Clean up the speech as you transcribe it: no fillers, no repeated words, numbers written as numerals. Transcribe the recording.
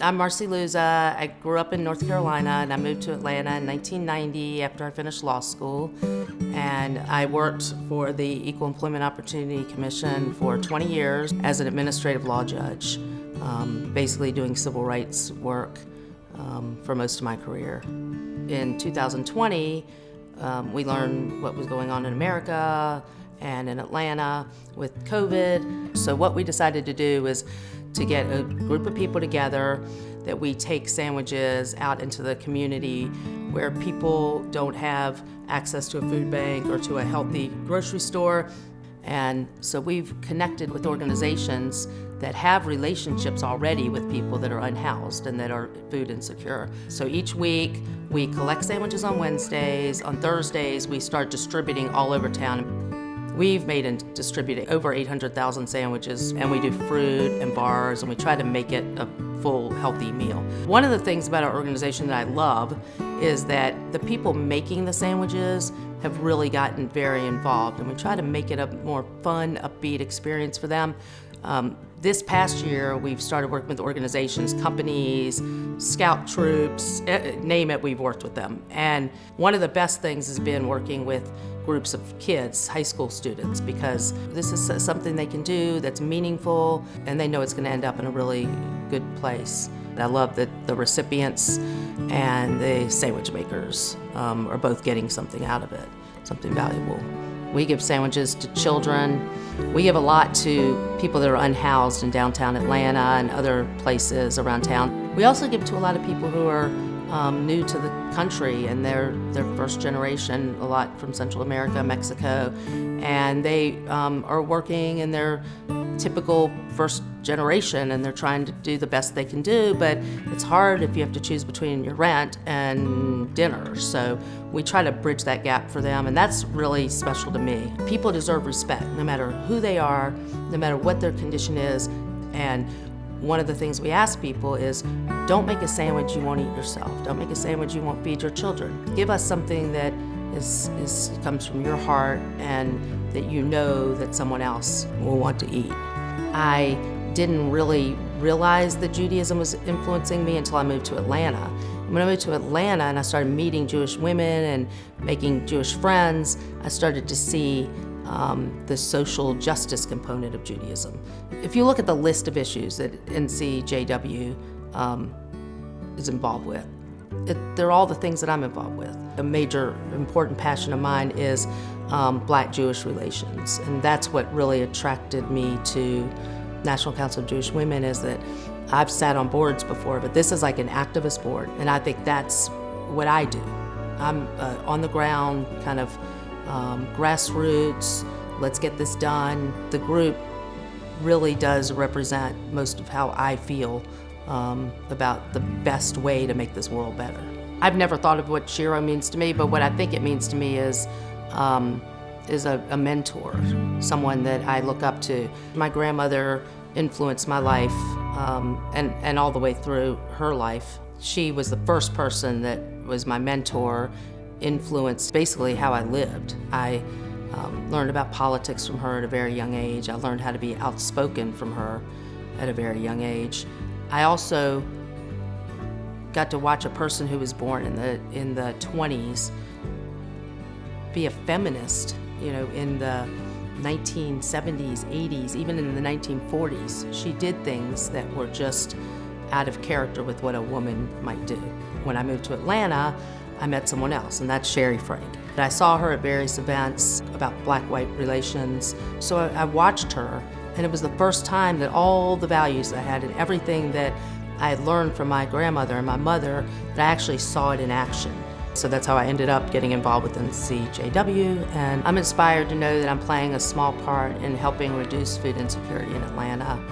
I'm Marcy Louza. I grew up in North Carolina and I moved to Atlanta in 1990 after I finished law school. And I worked for the Equal Employment Opportunity Commission for 20 years as an administrative law judge, basically doing civil rights work for most of my career. In 2020, we learned what was going on in America and in Atlanta with COVID. So what we decided to do is to get a group of people together that we take sandwiches out into the community where people don't have access to a food bank or to a healthy grocery store. And so we've connected with organizations that have relationships already with people that are unhoused and that are food insecure. So each week we collect sandwiches on Wednesdays. On Thursdays we start distributing all over town. We've made and distributed over 800,000 sandwiches, and we do fruit and bars, and we try to make it a full, healthy meal. One of the things about our organization that I love is that the people making the sandwiches have really gotten very involved, and we try to make it a more fun, upbeat experience for them. This past year, we've started working with organizations, companies, scout troops, name it, we've worked with them. And one of the best things has been working with groups of kids, high school students, because this is something they can do that's meaningful, and they know it's going to end up in a really good place. I love that the recipients and the sandwich makers are both getting something out of it, something valuable. We give sandwiches to children. We give a lot to people that are unhoused in downtown Atlanta and other places around town. We also give to a lot of people who are new to the country, and they're first generation, a lot from Central America, Mexico, and they are working in their typical first generation, and they're trying to do the best they can do, but it's hard if you have to choose between your rent and dinner. So we try to bridge that gap for them, and that's really special to me. People deserve respect, no matter who they are, no matter what their condition is, and one of the things we ask people is, don't make a sandwich you won't eat yourself. Don't make a sandwich you won't feed your children. Give us something that comes from your heart and that you know that someone else will want to eat. I didn't really realize that Judaism was influencing me until I moved to Atlanta. When I moved to Atlanta and I started meeting Jewish women and making Jewish friends, I started to see the social justice component of Judaism. If you look at the list of issues that NCJW is involved with, they're all the things that I'm involved with. A major important passion of mine is Black-Jewish relations, and that's what really attracted me to National Council of Jewish Women, is that I've sat on boards before, but this is like an activist board, and I think that's what I do. I'm on the ground, kind of grassroots, let's get this done. The group really does represent most of how I feel about the best way to make this world better. I've never thought of what Shero means to me, but what I think it means to me is a mentor, someone that I look up to. My grandmother influenced my life and all the way through her life. She was the first person that was my mentor, influenced basically how I lived. I learned about politics from her at a very young age. I learned how to be outspoken from her at a very young age. I also got to watch a person who was born in the 20s be a feminist, in the 1970s, 80s, even in the 1940s. She did things that were just out of character with what a woman might do. When I moved to Atlanta, I met someone else, and that's Sherry Frank. I saw her at various events about Black-white relations, so I watched her, and it was the first time that all the values I had and everything that I had learned from my grandmother and my mother, that I actually saw it in action. So that's how I ended up getting involved with NCJW, and I'm inspired to know that I'm playing a small part in helping reduce food insecurity in Atlanta.